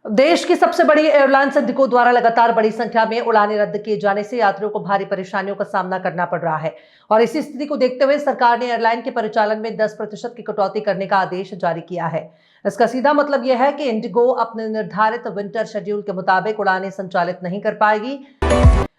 देश की सबसे बड़ी एयरलाइंस इंडिगो द्वारा लगातार बड़ी संख्या में उड़ानें रद्द किए जाने से यात्रियों को भारी परेशानियों का सामना करना पड़ रहा है। और इसी स्थिति को देखते हुए सरकार ने एयरलाइन के परिचालन में 10% की कटौती करने का आदेश जारी किया है। इसका सीधा मतलब यह है कि इंडिगो अपने निर्धारित विंटर शेड्यूल के मुताबिक उड़ानें संचालित नहीं कर पाएगी।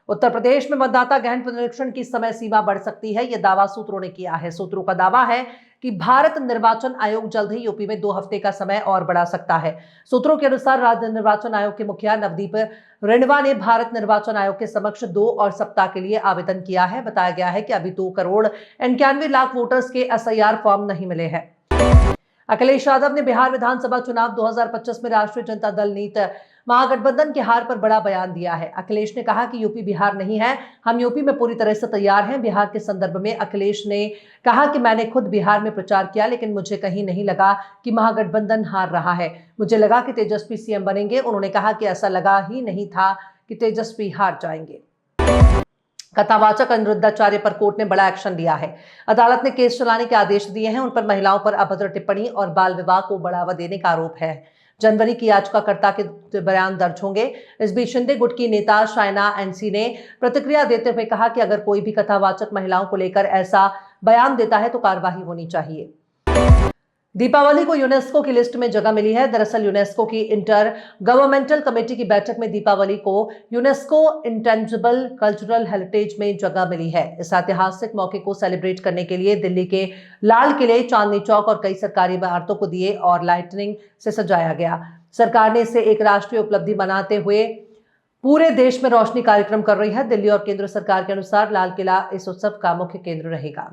उत्तर प्रदेश में मतदाता गहन पुनरीक्षण की समय सीमा बढ़ सकती है, यह दावा सूत्रों ने किया है। सूत्रों का दावा है कि भारत निर्वाचन आयोग जल्द ही यूपी में 2 हफ्ते का समय और बढ़ा सकता है। सूत्रों के अनुसार राज्य निर्वाचन आयोग के मुखिया नवदीप रेणवा ने भारत निर्वाचन आयोग के समक्ष 2 और सप्ताह के लिए आवेदन किया है। बताया गया है कि अभी 2 करोड़ 91 लाख वोटर्स के SIR फॉर्म नहीं मिले हैं। अखिलेश यादव ने बिहार विधानसभा चुनाव 2025 में राष्ट्रीय जनता दल नीत महागठबंधन की हार पर बड़ा बयान दिया है। अखिलेश ने कहा कि यूपी बिहार नहीं है, हम यूपी में पूरी तरह से तैयार हैं। बिहार के संदर्भ में अखिलेश ने कहा कि मैंने खुद बिहार में प्रचार किया, लेकिन मुझे कहीं नहीं लगा कि महागठबंधन हार रहा है। मुझे लगा कि तेजस्वी CM बनेंगे। उन्होंने कहा कि ऐसा लगा ही नहीं था कि तेजस्वी हार जाएंगे। कथावाचक अनिरुद्धाचार्य पर कोर्ट ने बड़ा एक्शन लिया है। अदालत ने केस चलाने के आदेश दिए हैं। उन पर महिलाओं पर अभद्र टिप्पणी और बाल विवाह को बढ़ावा देने का आरोप है। जनवरी की याचिकाकर्ता के बयान दर्ज होंगे। इस बीच शिंदे गुट की नेता शायना NC ने प्रतिक्रिया देते हुए कहा कि अगर कोई भी कथावाचक महिलाओं को लेकर ऐसा बयान देता है तो कार्रवाई होनी चाहिए। दीपावली को यूनेस्को की लिस्ट में जगह मिली है। दरअसल यूनेस्को की इंटर गवर्नमेंटल कमेटी की बैठक में दीपावली को यूनेस्को इंटेंजिबल कल्चरल हेरिटेज में जगह मिली है। इस ऐतिहासिक मौके को सेलिब्रेट करने के लिए दिल्ली के लाल किले, चांदनी चौक और कई सरकारी इमारतों को दिए और लाइटनिंग से सजाया गया। सरकार ने इसे एक राष्ट्रीय उपलब्धि बनाते हुए पूरे देश में रोशनी कार्यक्रम कर रही है। दिल्ली और केंद्र सरकार के अनुसार लाल किला इस उत्सव का मुख्य केंद्र रहेगा।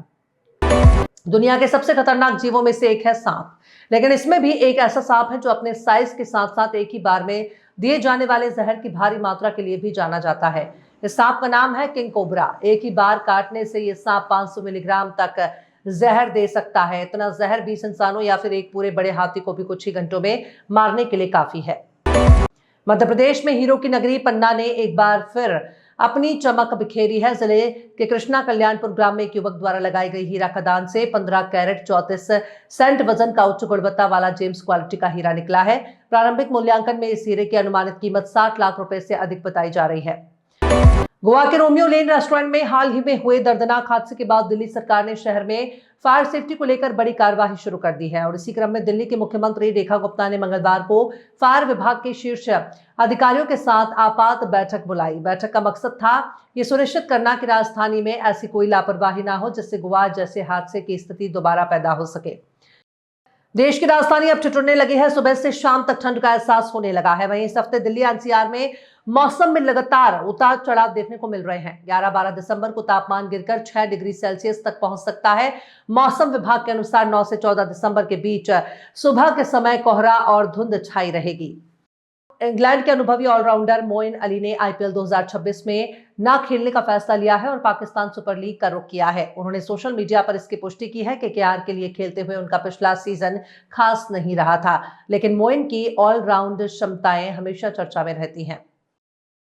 दुनिया के सबसे खतरनाक जीवों में से एक है सांप, लेकिन इसमें भी एक ऐसा सांप है जो अपने साइज के साथ साथ एक ही बार में दिए जाने वाले जहर की भारी मात्रा के लिए भी जाना जाता है। इस सांप का नाम है किंग कोबरा। एक ही बार काटने से यह सांप 500 मिलीग्राम तक जहर दे सकता है। इतना जहर 20 इंसानों या फिर एक पूरे बड़े हाथी को भी कुछ ही घंटों में मारने के लिए काफी है। मध्य प्रदेश में हीरो की नगरी पन्ना ने एक बार फिर अपनी चमक बिखेरी है। जिले के कृष्णा कल्याणपुर ग्राम में एक युवक द्वारा लगाई गई हीरा खदान से 15 कैरेट 34 सेंट वजन का उच्च गुणवत्ता वाला जेम्स क्वालिटी का हीरा निकला है। प्रारंभिक मूल्यांकन में इस हीरे की अनुमानित कीमत 60 लाख रुपए से अधिक बताई जा रही है। गोवा के रोमियो लेन रेस्टोरेंट में हाल ही में हुए दर्दनाक हादसे के बाद दिल्ली सरकार ने शहर में फायर सेफ्टी को लेकर बड़ी कार्यवाही शुरू कर दी है। और इसी क्रम में दिल्ली की मुख्यमंत्री रेखा गुप्ता ने मंगलवार को फायर विभाग के शीर्ष अधिकारियों के साथ आपात बैठक बुलाई। बैठक का मकसद था यह सुनिश्चित करना कि राजधानी में ऐसी कोई लापरवाही ना हो जिससे गोवा जैसे हादसे की स्थिति दोबारा पैदा हो सके। देश की राजधानी अब ठिठुरने लगी है। सुबह से शाम तक ठंड का एहसास होने लगा है। वहीं इस हफ्ते दिल्ली NCR में मौसम में लगातार उतार चढ़ाव देखने को मिल रहे हैं। 11-12 दिसंबर को तापमान गिरकर 6 डिग्री सेल्सियस तक पहुंच सकता है। मौसम विभाग के अनुसार 9 से 14 दिसंबर के बीच सुबह के समय कोहरा और धुंध छाई रहेगी। इंग्लैंड के अनुभवी ऑलराउंडर मोइन अली ने IPL 2026 में न खेलने का फैसला लिया है और पाकिस्तान सुपर लीग का रुख किया है। उन्होंने सोशल मीडिया पर इसकी पुष्टि की है कि KKR के लिए खेलते हुए उनका पिछला सीजन खास नहीं रहा था, लेकिन मोइन की ऑलराउंड क्षमताएं हमेशा चर्चा में रहती हैं।